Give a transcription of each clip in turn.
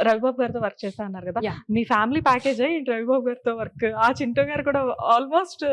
రవిబాబు గారితో వర్క్ చేస్తా అన్నారు కదా, Yeah. మీ ఫ్యామిలీ ప్యాకేజ్ ఏంటి రవిబాబు గారితో వర్క్? ఆ చింటూ గారు కూడా ఆల్మోస్ట్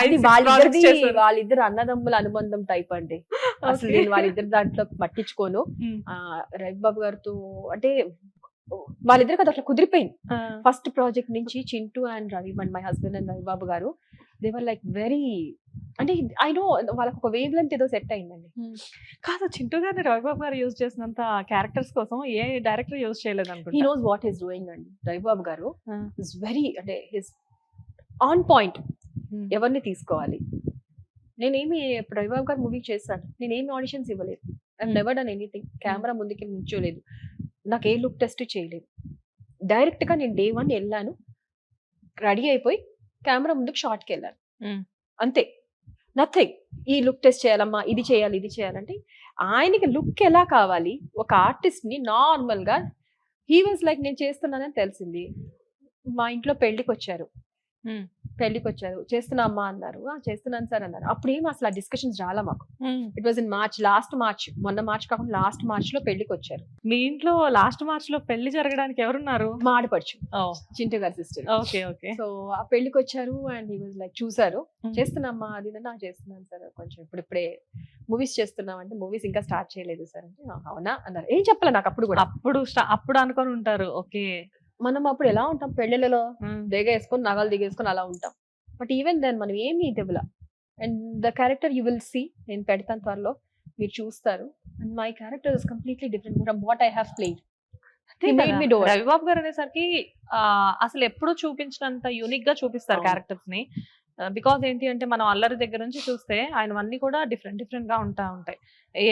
అది వాళ్ళిద్దరు అన్నదమ్ముల అనుబంధం టైప్ అండి. అసలు నేను వాళ్ళిద్దరు దాంట్లో పట్టించుకోను. రవిబాబు గారితో అంటే వాళ్ళిద్దరికి అది అట్లా కుదిరిపోయింది. ఫస్ట్ ప్రాజెక్ట్ నుంచి Chintu and Ravi and my husband and Ravibabu గారు దే వర్ లైక్ వెరీ, అంటే ఐ నో వాళ్ళకి ఒక వేవ్ లెంత్ ఏదో సెట్ అయిందండి. కాదు, చింటూ గారిని రవిబాబు గారు యూజ్ చేసినంత క్యారెక్టర్స్ కోసం ఏ డైరెక్టర్ యూజ్ చేయలేదు హీ అనుకుంటా. నోస్ వాట్ ఈస్ డూయింగ్ అండి. రవిబాబు గారు ఇస్ వెరీ, అంటే హిస్ ఆన్ పాయింట్. ఎవరిని తీసుకోవాలి, నేనేమి ఇప్పుడు రవిబాబు గారు మూవీ చేశాను, నేనేమి ఆడిషన్స్ ఇవ్వలేదు. I never done anything. Camera ముందుకి నిల్చోలేదు, నాకు ఏ లుక్ టెస్ట్ చేయలేదు. డైరెక్ట్ గా నేను డే 1 వెళ్ళాను, రెడీ అయిపోయి కెమెరా ముందుకు షార్ట్కి వెళ్ళాను, అంతే. నథింగ్ ఈ లుక్ టెస్ట్ చేయాలమ్మా, ఇది చేయాలి, ఇది చేయాలంటే ఆయనకి లుక్ ఎలా కావాలి, ఒక ఆర్టిస్ట్ ని నార్మల్ గా హీ వాజ్ లైక్ నేను చేస్తున్నానని తెలిసింది. మా ఇంట్లో పెళ్లికి వచ్చారు, చేస్తున్నా అమ్మా అన్నారు. చేస్తున్నాను సార్ అన్నారు. అప్పుడు ఏం అసలు ఆ డిస్కషన్స్ రాలా మాకు. It was in March, last March, మొన్న మార్చ్ కాకుండా లాస్ట్ మార్చ్ లో పెళ్లికి వచ్చారు. మీ ఇంట్లో లాస్ట్ మార్చ్ లో పెళ్లి జరగడానికి ఎవరున్నారు? మా ఆడపడుచు, చింటూ గారి సిస్టర్. Okay okay. సో ఆ పెళ్లికి వచ్చారు అండ్ హీ వాజ్ లైక్ చూసారు, చేస్తున్నామ్మా అది చేస్తున్నాను సార్, కొంచెం ఇప్పుడే మూవీస్ చేస్తున్నాం అంటే మూవీస్ ఇంకా స్టార్ట్ చేయలేదు సార్ అంటే అవునా అన్నారు. ఏం చెప్పాలి నాకు అప్పుడు కూడా. అప్పుడు అనుకొని ఉంటారు. ఓకే, మనం అప్పుడు ఎలా ఉంటాం, పెళ్లిళ్ళలో దిగేసుకొని నగలు దిగేసుకొని అలా ఉంటాం. బట్ ఈవెన్ దెన్ మనం ఏమి ఇవ్వలా. And the character you will see, నేను పెడతాను త్వరలో, మీరు చూస్తారు. And my character is completely different from what I have played. Ravibabu గారు అనేసరికి అసలు ఎప్పుడు చూపించినంత యూనిక్ గా చూపిస్తారు క్యారెక్టర్స్ ని. బికాజ్ ఏంటి అంటే మనం అల్లరి దగ్గర నుంచి చూస్తే ఆయన అన్ని కూడా డిఫరెంట్ డిఫరెంట్ గా ఉంటాయి.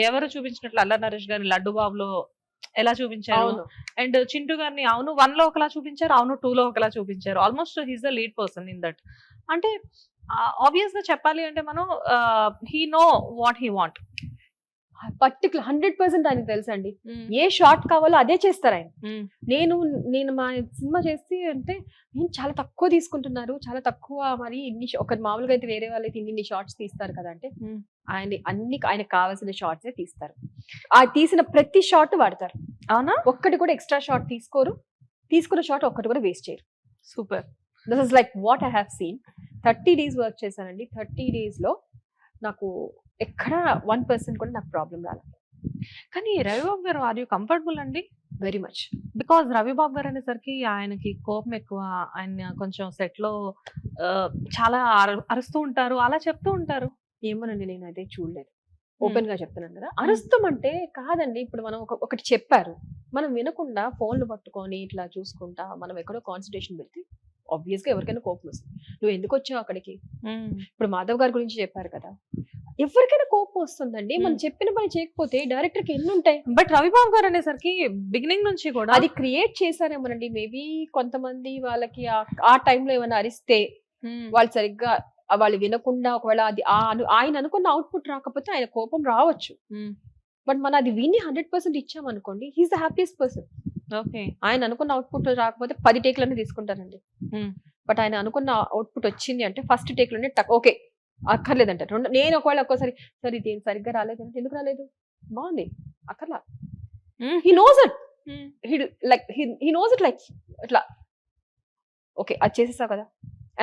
ఎవరు చూపించినట్లు అల్లరి నరేష్ గారిని లడ్డు బాబులో ఎలా చూపించారు, అండ్ చింటూ గారిని అవును 1 లో ఒకలా చూపించారు, అవును 2 లో ఒకలా చూపించారు. Almost he's the lead person in that. అంటే ఆబ్వియస్ గా చెప్పాలి అంటే మనం he know what he want. Particular 100% ఆయనకు తెలుసు అండి. ఏ షార్ట్ కావాలో అదే చేస్తారు ఆయన. నేను మా సినిమా చేస్తే అంటే నేను చాలా తక్కువ తీసుకుంటున్నారు, చాలా తక్కువ, మరి ఇన్ని ఒక మామూలుగా అయితే వేరే వాళ్ళు అయితే ఇన్ని షార్ట్స్ తీస్తారు కదా అంటే ఆయనకు కావాల్సిన షార్ట్సే తీస్తారు. ఆ తీసిన ప్రతి షార్ట్ వాడతారు. అవునా? ఒక్కటి కూడా ఎక్స్ట్రా షార్ట్ తీసుకోరు, తీసుకున్న షార్ట్ ఒక్కటి కూడా వేస్ట్ చేయరు. Super. This is like what I have seen. 30 days work చేశానండి. 30 days లో నాకు ఎక్కడ 1% కూడా నాకు ప్రాబ్లం రాలేదు. కానీ రవిబాబు గారు ఆర్ యూ కంఫర్టబుల్ అండి? Very much. బికాజ్ రవిబాబు గారు అనేసరికి ఆయనకి కోపం ఎక్కువ, ఆయన కొంచెం సెట్ లో చాలా అరుస్తూ ఉంటారు, అలా చెప్తూ ఉంటారు. ఏమోనండి, నేను అదే చూడలేదు. ఓపెన్ గా చెప్తున్నాను కదా. అరుస్తామంటే కాదండి, ఇప్పుడు మనం ఒకటి చెప్పారు, మనం వినకుండా ఫోన్లు పట్టుకొని ఇట్లా చూసుకుంటా మనం ఎక్కడో కాన్సన్ట్రేషన్ పెడితే ఆబ్వియస్ గా ఎవరికైనా కోపం వస్తుంది. నువ్వు ఎందుకు వచ్చావు అక్కడికి? ఇప్పుడు మాధవ్ గారి గురించి చెప్పారు కదా, ఎవరికైనా కోపం వస్తుందండి. మనం చెప్పిన పని చేయకపోతే డైరెక్టర్ కి ఎన్ని ఉంటాయి. బట్ రవిబాబు గారు అనేసరికి బిగినింగ్ నుంచి కూడా అది క్రియేట్ చేశారేమోనండి. మేబీ కొంతమంది వాళ్ళకి ఆ టైంలో ఏమైనా అరిస్తే వాళ్ళు సరిగ్గా వాళ్ళు వినకుండా, ఒకవేళ అది ఆయన అనుకున్న అవుట్పుట్ రాకపోతే ఆయన కోపం రావచ్చు. బట్ మనం అది విని 100% ఇచ్చామనుకోండి, he's the happiest person. Okay, ఆయన అనుకున్న అవుట్పుట్ రాకపోతే 10 టేక్లన్నీ తీసుకుంటారండి. బట్ ఆయన అనుకున్న అవుట్పుట్ వచ్చింది అంటే ఫస్ట్ టేక్ లోనే ఓకే అక్కర్లేదంట. నేను ఒకవేళ ఒక్కోసారి సరే ఇది సరిగ్గా రాలేదంటే ఎందుకు రాలేదు, బాగుంది అక్కర్లా. He knows it, he knows it like ఇట్లా ఓకే అది చేసేసావు కదా.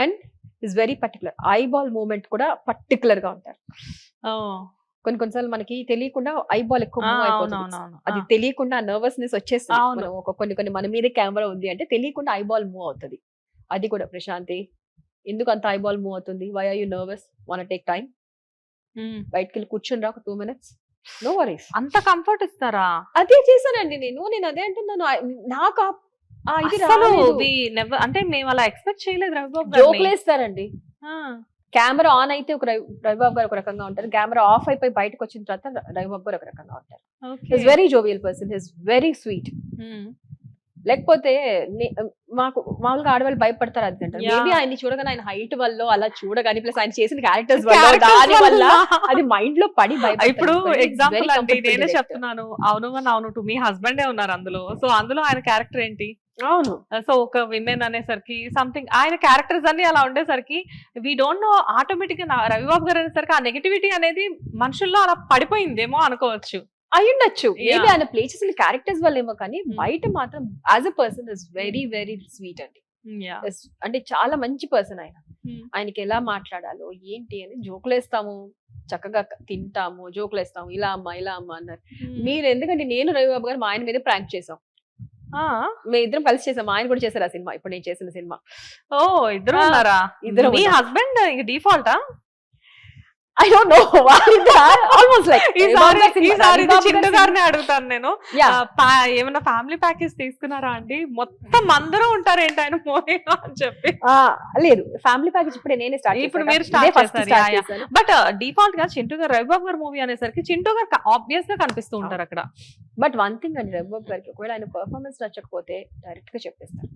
And is very particular. Eyeball movement కూడా పర్టికులర్ గా ఉంటారు. కొన్నిసార్లు మనకి తెలియకుండా ఐబాల్ ఎక్కువ మూవ్ అయిపోతుంది. అది తెలియకుండా నర్వస్నెస్ వచ్చేస్తుంది. కొన్ని మన మీదే కెమెరా ఉంది అంటే తెలియకుండా ఐబాల్ మూవ్ అవుతుంది. అది కూడా ప్రశాంతి ఎందుకు అంత ఐబాల్ మూవ్ అవుతుంది, why are you nervous, wanna take time, బయటకి వెళ్ళి కూర్చొని రా 2 minutes, నో వరీస్. అంత కంఫర్ట్ ఇస్తారా? అదే చేశానండి నేను అదే అంటున్నాను. నాకు అంటే మేము అలా ఎక్స్పెక్ట్ చేయలేదు. రవిబాబు జోకులు వేస్తారండి. కెమెరా ఆన్ అయితే ఒక రవిబాబు గారు ఒక రకంగా ఉంటారు, కెమెరా ఆఫ్ అయిపోయి బయటకు వచ్చిన తర్వాత రవిబాబు గారు ఒక రకంగా ఉంటారు. His very jovial person, his very sweet. లేకపోతే మాకు మామూలుగా ఆడవాళ్ళు భయపడతారు అది అంటారు. మేబీ ఆయన చూడగానే ఆయన హైట్ వల్ల అలా చూడగానే ప్లస్ ఆయన చేసిన క్యారెక్టర్స్ వల్ల దాని వల్ల అది మైండ్ లో పడి భయపడతారు. ఇప్పుడు ఎగ్జాంపుల్ అంటే నేనే చెప్తున్నాను, అవును టు మీ హస్బెండే ఉన్నారు అందులో. సో అందులో ఆయన క్యారెక్టర్ ఏంటి? అవును. సో ఒక విమెన్ అనేసరికి సంథింగ్ ఆయన క్యారెక్టర్స్ అన్ని అలా ఉండేసరికి వీ డోంట్ నో, ఆటోమేటిక్ గా రవిబాబు గారు అనేసరికి ఆ నెగటివిటీ అనేది మనుషుల్లో అలా పడిపోయిందేమో అనుకోవచ్చు. అయ్యుండొచ్చు మేబీ Yeah. ఆయన ప్లే చేసిన క్యారెక్టర్స్ వల్ల ఏమో కానీ Hmm. బయట మాత్రం as a person is very very sweet అండి. Yeah. అంటే చాలా మంచి పర్సన్ ఆయన. Hmm. ఆయనకి ఎలా మాట్లాడాలో ఏంటి అని జోకులు వేస్తాము, చక్కగా తింటాము, జోకులు వేస్తాము, ఇలా అమ్మ అన్నారు. మీరు ఎందుకంటే నేను రవిబాబు గారు మా ఆయన మీద ప్రాంక్ చేసాం, మేము ఇద్దరం కలిసి చేసాం, ఆయన కూడా చేశారు ఆ సినిమా, ఇప్పుడు నేను చేసిన సినిమా. ఓ ఇద్దరు ఉన్నారా? ఇద్దరం మీ ఉన్నాం. Husband డిఫాల్టా? I don't know. Almost like ఈసారి చింటూ గారిని అడుగుతాను నేను. Yeah. ఏమైనా ఫ్యామిలీ ప్యాకేజ్ తీసుకున్నారా అండి? మొత్తం అందరూ ఉంటారు ఏంటి ఆయన మూవీలో అని చెప్పి. లేదు ఫ్యామిలీ ప్యాకేజ్ ఇప్పుడు నేనే స్టార్ట్ ఇప్పుడు మీరు స్టార్ట్ చేశారు. బట్ డిఫాల్ట్ గా చింటూ గారు రవిబాబు గారు మూవీ అనేసరికి చింటూ గారు ఆబ్వియస్ గా కనిపిస్తూ ఉంటారు అక్కడ. బట్ వన్ థింగ్ అండి, రవిబాబు గారికి ఒకవేళ ఆయన పర్ఫార్మెన్స్ నచ్చకపోతే డైరెక్ట్ గా చెప్పేస్తారు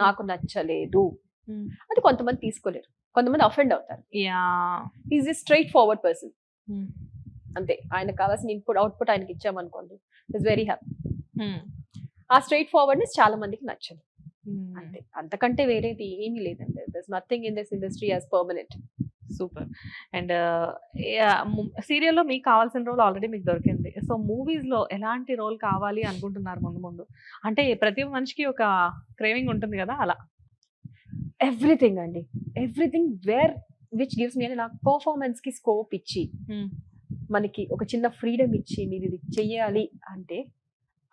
నాకు నచ్చలేదు. అది కొంతమంది తీసుకోలేరు, కొంతమంది అఫెండ్ అవుతారు. Is a straight forward person. అంతే, ఆయనకు కావాల్సిన అవుట్పుట్ ఆయనకి ఇచ్చామనుకోండి, ఇస్ వెరీ హ్యాపీ. ఆ స్ట్రైట్ ఫార్వర్డ్నెస్ చాలా మందికి నచ్చదు. అంతే, అంతకంటే వేరేది ఏమీ లేదండి. దర్స్ nothing in this industry as permanent. Super. And సీరియల్లో మీకు కావాల్సిన రోల్ ఆల్రెడీ మీకు దొరికింది. సో మూవీస్ లో ఎలాంటి రోల్ కావాలి అనుకుంటున్నారు ముందు? అంటే ప్రతి మనిషికి ఒక క్రేవింగ్ ఉంటుంది కదా, అలా. ఎవ్రీథింగ్ అండి, everything wear which gives me, అంటే నాకు పర్ఫార్మెన్స్ కి స్కోప్ ఇచ్చి మనకి ఒక చిన్న ఫ్రీడమ్ ఇచ్చి మీరు ఇది చెయ్యాలి అంటే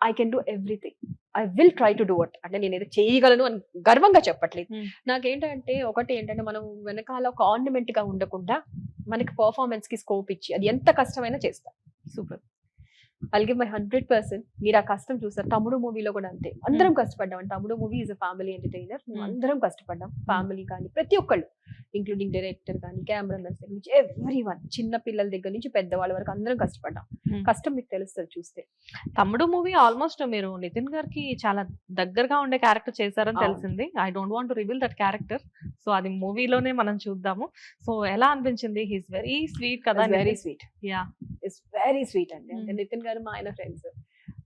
I can do everything. I will try to do it. అంటే నేను ఏదో చేయగలను అని గర్వంగా చెప్పట్లేదు. నాకేంటంటే ఒకటి ఏంటంటే మనం వెనకాల ఒక ఆర్నమెంట్ గా ఉండకుండా మనకి పర్ఫార్మెన్స్ కి స్కోప్ ఇచ్చి అది ఎంత కష్టమైనా చేస్తాం. సూపర్. I'll give my 100%. మీరు ఆ కష్టం చూస్తారు. తమ్ముడు మూవీలో కూడా అంతే, అందరం కష్టపడ్డాం. తమ్ముడు movie is a family entertainer. అందరం కష్టపడ్డాం, ఫ్యామిలీ కానీ ప్రతి ఒక్కళ్ళు, ఇంక్లూడింగ్ డైరెక్టర్ కానీ కెమెరామెన్స్ దగ్గర నుంచి ఎవ్రీ వన్, చిన్న పిల్లల దగ్గర నుంచి పెద్దవాళ్ళ వరకు అందరం కష్టపడ్డాం. కష్టం మీకు తెలుస్తుంది చూస్తే. తమ్ముడు మూవీ ఆల్మోస్ట్ మీరు నితిన్ గారికి చాలా దగ్గరగా ఉండే క్యారెక్టర్ చేశారని తెలిసింది. I don't want to reveal that character. So అది మూవీలోనే మనం చూద్దాము. సో ఎలా అనిపించింది? హీస్ వెరీ స్వీట్ కదా. Very sweet. Yeah, it's very sweet అండి. అంటే నితిన్ గారు మా ఆయన ఫ్రెండ్స్.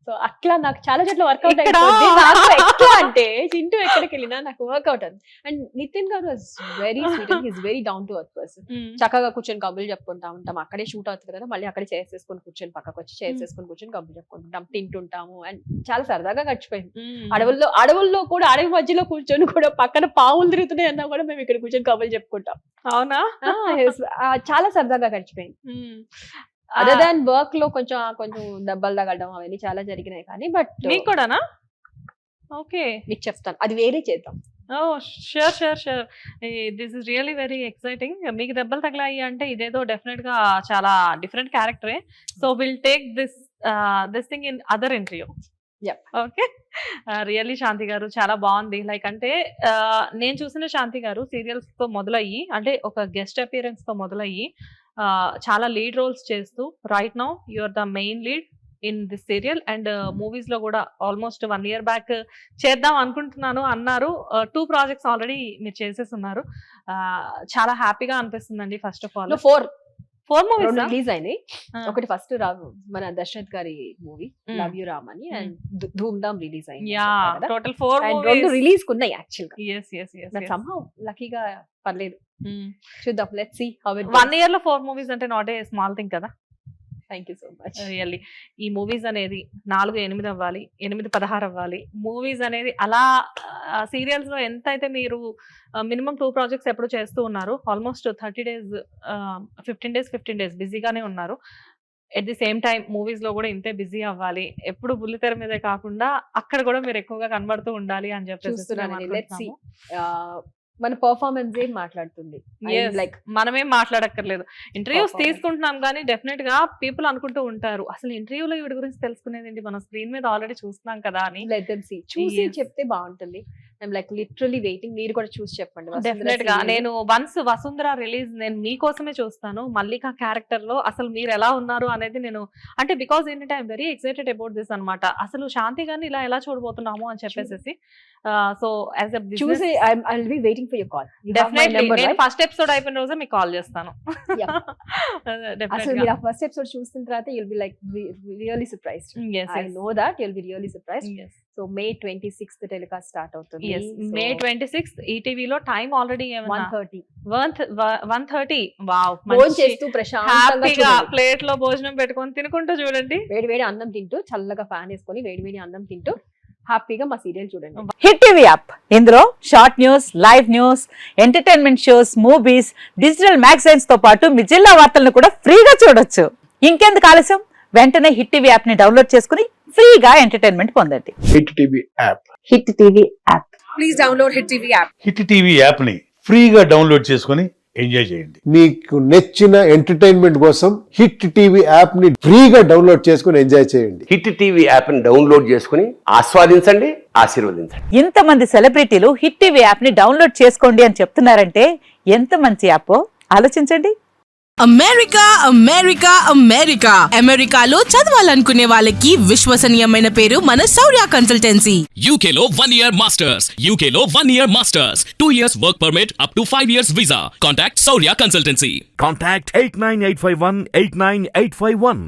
సో అట్లా నాకు చాలా చోట్ల వర్కౌట్ ఇక్కడ అయిపోయింది. ఎట్లా అంటే చింటూ ఎక్కడికి వెళ్ళినా నాకు వర్కౌట్ అవుతుంది. అండ్ నితిన్ గారు is very sweet and he's very down to earth person. చక్కగా కూర్చొని కబుర్లు చెప్పుకుంటా ఉంటాం. అక్కడే షూట్ అవుతుంది కదా, మళ్ళీ అక్కడే చైర్స్ వేసుకొని కూర్చొని పక్కకు వచ్చి చైర్స్ వేసుకొని కూర్చొని కబుర్లు చెప్పుకుంటాం, తింటుంటాము. అండ్ చాలా సరదాగా గడిచిపోయింది. అడవుల్లో కూడా అడవి మధ్యలో కూర్చొని కూడా పక్కన పావులు తిరుగుతున్నాయి అన్నా కూడా మేము ఇక్కడ కూర్చొని కబుర్లు చెప్పుకుంటాం. అవునా? చాలా సరదాగా గడిచిపోయింది. అదర్ దాన్ వర్క్ లో కొంచెం దెబ్బలు తగలడం అవన్నీ చాలా జరిగినాయి కానీ, బట్ మీకు కూడానా? ఓకే, మీకు చెప్తాను, అది వేరే చేద్దాం. Oh sure sure sure. This is really very exciting. మీకు దెబ్బలు తగిలాయి అంటే ఇదేదో డెఫినెట్ గా చాలా డిఫరెంట్ క్యారెక్టరే. So will take this thing in other interview. Okay. Really Shanti గారు చాలా బాగుంది. లైక్ అంటే నేను చూసిన శాంతి గారు సీరియల్స్ తో మొదలయ్యి, అంటే ఒక గెస్ట్ అపియరెన్స్ తో మొదలయ్యి చాలా లీడ్ రోల్స్ చేస్తూ right now you are the main lead in this serial. And movies లో కూడా ఆల్మోస్ట్ 1 year బ్యాక్ చేద్దాం అనుకుంటున్నాను అన్నారు. 2 projects ఆల్రెడీ మీరు చేసేస్తున్నారు. చాలా హ్యాపీగా అనిపిస్తుందండి. First of all 4 movies release అయినాయి. ఒకటి ఫస్ట్ మన దశరథ్ గారి మూవీ లవ్ యు రామ్ అని, అండ్ ధూమ్ ధామ్ రిలీజ్ అయింది. టోటల్ 4 movies రెండు రిలీజ్ కున్నాయి యాక్చువల్ గా. yes somehow లక్కీగా పర్లేదు. చూద్దాం, let's see how it 1 year లో 4 movies అంటే నాట్ ఏ స్మాల్ థింగ్ కదా. Thank you so much. Really ఈ మూవీస్ అనేది 4-8 అవ్వాలి, 8-16 అవ్వాలి. మూవీస్ అనేది అలా సీరియల్స్ లో ఎంత అయితే మీరు మినిమం 2 projects ఎప్పుడు చేస్తూ ఉన్నారు, ఆల్మోస్ట్ 30 days 15 days బిజీగానే ఉన్నారు. At the same time movies లో కూడా ఇంతే బిజీ అవ్వాలి. ఎప్పుడు బుల్లితెర మీదే కాకుండా అక్కడ కూడా మీరు ఎక్కువగా కనబడుతూ ఉండాలి అని చెప్పేసి మన పర్ఫార్మెన్స్ ఏం మాట్లాడుతుంది. లైక్ మనమేం మాట్లాడక్కర్లేదు. ఇంటర్వ్యూస్ తీసుకుంటున్నాం కానీ డెఫినెట్ గా పీపుల్ అనుకుంటూ ఉంటారు, అసలు ఇంటర్వ్యూలో వీడి గురించి తెలుసుకునేది ఏంటి, మనం స్క్రీన్ మీద ఆల్రెడీ చూస్తున్నాం కదా అని. చూసి చెప్తే బాగుంటుంది. I'm like literally waiting. మీరు కూడా చూసి చెప్పండి. డెఫినెట్ గా నేను వన్స్ వసుంధర రిలీజ్ నేను మీకోసమే చూస్తాను. మల్లిక క్యారెక్టర్ లో అసలు మీరు ఎలా ఉన్నారు అనేది నేను, అంటే బికాస్ ఏంటంటే I'm very excited about this అనమాట. అసలు శాంతి గారిని ఇలా ఎలా చూడబోతున్నాము అని చెప్పేసి. సో యాజ్ ఎ చూసి I'll be waiting for your call. Definitely నేను ఫస్ట్ ఎపిసోడ్ అయిపోయిన రోజే మీకు కాల్ చేస్తాను. అసలు మీరు ఆ ఫస్ట్ ఎపిసోడ్ చూసిన తర్వాత you'll be like really surprised. Yes, I know that you'll be really surprised. Yes. So May 26th telecast start అవుతుంది. May 26th ఈటీవీలో టైం ఆల్రెడీ 1:30 1:30. వావ్, భోజనం చేస్తూ ప్రశాంతంగా హ్యాపీగా చూడండి. ప్లేట్ లో భోజనం పెట్టుకొని తినుకుంటూ చూడండి. వేడి వేడి అన్నం తింటూ చల్లగా ఫ్యాన్ వేసుకొని వేడి వేడి అన్నం తింటూ హ్యాపీగా మా సీరియల్ చూడండి. హిట్ టీవీ యాప్, ఇందులో short news, live news, entertainment shows, movies, digital magazines తో పాటు మీ జిల్లా వార్తలను కూడా ఫ్రీగా చూడొచ్చు. ఇంకెందుకు ఆలస్యం, వెంటనే హిట్ టీవీ యాప్ ని డౌన్లోడ్ చేసుకుని ఫ్రీగా ఎంటర్టైన్మెంట్ పొందండి. Hit TV app. Hit TV app. Please download hit TV app. Hit TV app ని ఫ్రీగా డౌన్లోడ్ చేసుకొని ఎంజాయ్ చేయండి. మీకు నచ్చిన ఎంటర్టైన్మెంట్ కోసం హిట్ టీవీ యాప్ ని ఫ్రీగా డౌన్లోడ్ చేసుకుని ఎంజాయ్ చేయండి. హిట్ టీవీ యాప్ ని డౌన్లోడ్ చేసుకుని ఆస్వాదించండి, ఆశీర్వదించండి. ఇంతమంది సెలబ్రిటీలు హిట్ టీవీ యాప్ ని డౌన్లోడ్ చేసుకోండి అని చెప్తున్నారంటే ఎంత మంచి యాప్ ఆలోచించండి. అమెరికా అమెరికా అమెరికా అమెరికాలో చదవాలనుకునే వాళ్ళకి విశ్వసనీయమైన పేరు మన శౌర్య కన్సల్టెన్సీ. UK లో 1 year masters, UK లో 1 year masters, 2 years work permit up to 5 years visa. Contact Saurya Consultancy. Contact 89851 89851.